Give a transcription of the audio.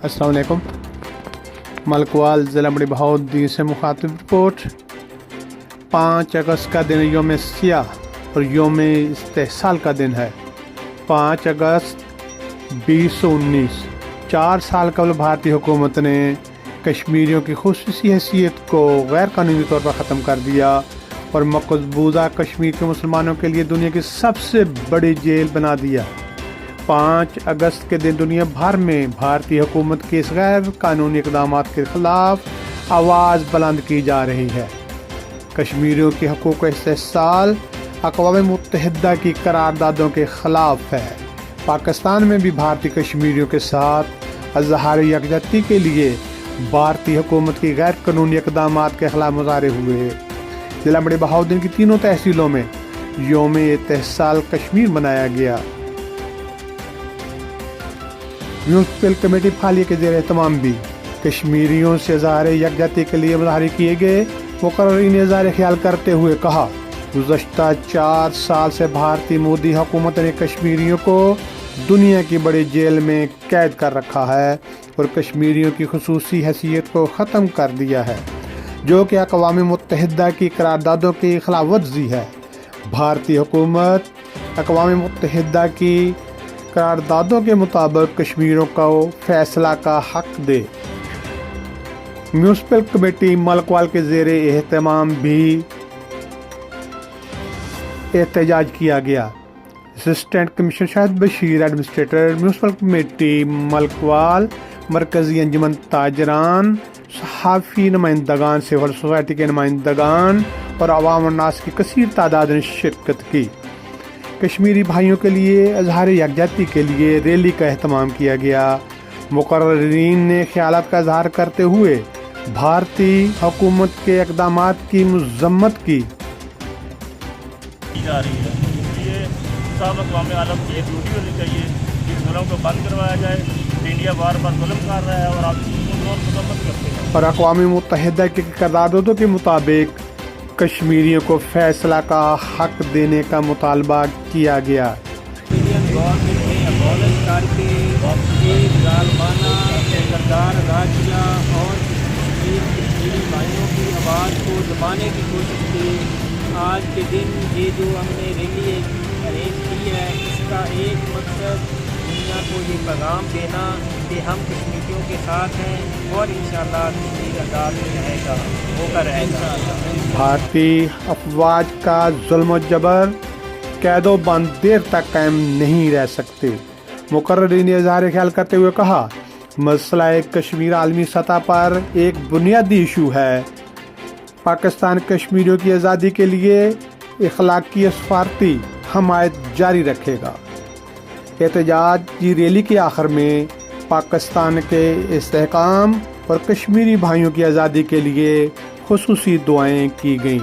अस्सलाम वालेकुम। मलकवाल ज़िला बड़ी बहाउद्दीन से मुखातिब रिपोर्ट। 5 अगस्त का दिन योम सियाह और योम इस्तेहसाल का दिन है। 5 अगस्त 2019, 4 साल कबल भारतीय हुकूमत ने कश्मीरियों की खुसूसी हैसियत को गैर कानूनी तौर पर ख़त्म कर दिया और मकबूजा कश्मीर के मुसलमानों के लिए दुनिया की सबसे बड़ी जेल बना दिया। 5 अगस्त के दिन दुनिया भर में भारतीय हुकूमत के इस गैर कानूनी इक़दाम के ख़िलाफ़ आवाज़ बुलंद की जा रही है। कश्मीरियों के हकूक़ का इस्तेहसाल अक़वाम मुत्तहिदा की करारदादों के ख़िलाफ़ है। पाकिस्तान में भी भारतीय कश्मीरियों के साथ इज़हार यकजहती के लिए भारतीय हुकूमत की गैर कानूनी इक़दाम के ख़िलाफ़ मुज़ाहरे हुए। ज़िला बड़ी बहाउद्दीन की तीनों तहसीलों में योम इस्तेहसाल कश्मीर मनाया गया। म्यूनसिपल कमेटी फालिया के ज़ेर एहतमाम भी कश्मीरियों से इज़हार यकजहती के लिए मुज़ाहरे किए गए। मुक़र्ररीन ने इज़हार ख्याल करते हुए कहा, गुज़श्ता 4 साल से भारतीय मोदी हुकूमत ने कश्मीरियों को दुनिया की बड़ी जेल में कैद कर रखा है और कश्मीरियों की खुसूसी हैसियत को ख़त्म कर दिया है, जो कि अक़वाम मुत्तहिदा की करारदादों की खिलाफ वर्जी है। भारतीय हुकूमत अक़वाम मुत्तहिदा की करारदादों के मुताबिक कश्मीरियों को फैसला का हक दे। म्यूनसिपल कमेटी मलकवाल के ज़ेर एहतमाम भी एहतजाज किया गया। Assistant commissioner Shahid Bashir, administrator municipal committee Malakwal, मरकज़ी अंजुमन ताजरान, सहाफ़ी नुमाइंदगान, सिविल सोसाइटी के नुमाइंदगान और अवाम और नास की कसीर तादाद ने शिरकत की। कश्मीरी भाइयों के लिए इज़हार यकजहती के लिए रैली का एहतमाम किया गया। मुक़र्ररीन ने ख़यालात का इज़हार करते हुए भारतीय हुकूमत के इक़दामात की मज़म्मत की जा रही है। इसलिए सब अक़वाम आलम की एक ड्यूटी होनी चाहिए कि जुल्म को बंद करवाया जाए। इंडिया बार बार जुल्म कर रहा है और आप मजम्मत करते हैं। और अक़वाम मुत्तहिदा के करारदादों के मुताबिक कश्मीरियों को फैसला का हक देने का मुतालबा किया गया। इंडियन गवर्नमेंट ने अबॉलिश करके एक ज़ालिमाना सरदार राजिया और कश्मीरी भाइयों की आवाज़ को दबाने की कोशिश की। आज के दिन ये जो हमने रैली अरेंज की है, इसका एक मकसद दुनिया को ये पैगाम देना कि हम कश्मीरियों के साथ हैं और इंशाअल्लाह कश्मीर आज़ाद रहेगा, होकर रहेगा। भारतीय अफवाज का जुल्म जबर कैदो बंद देर तक कायम नहीं रह सकते। मुक़र्ररीन ने इज़हार ख्याल करते हुए कहा, मसला कश्मीर आलमी सतह पर एक बुनियादी इशू है। पाकिस्तान कश्मीरियों की आज़ादी के लिए इखलाकी सफारती हमायत जारी रखेगा। एहतजाजी रैली के आखिर में पाकिस्तान के इस्तेहकाम और कश्मीरी भाइयों की आज़ादी के लिए खुसूसी दुआएं की गईं।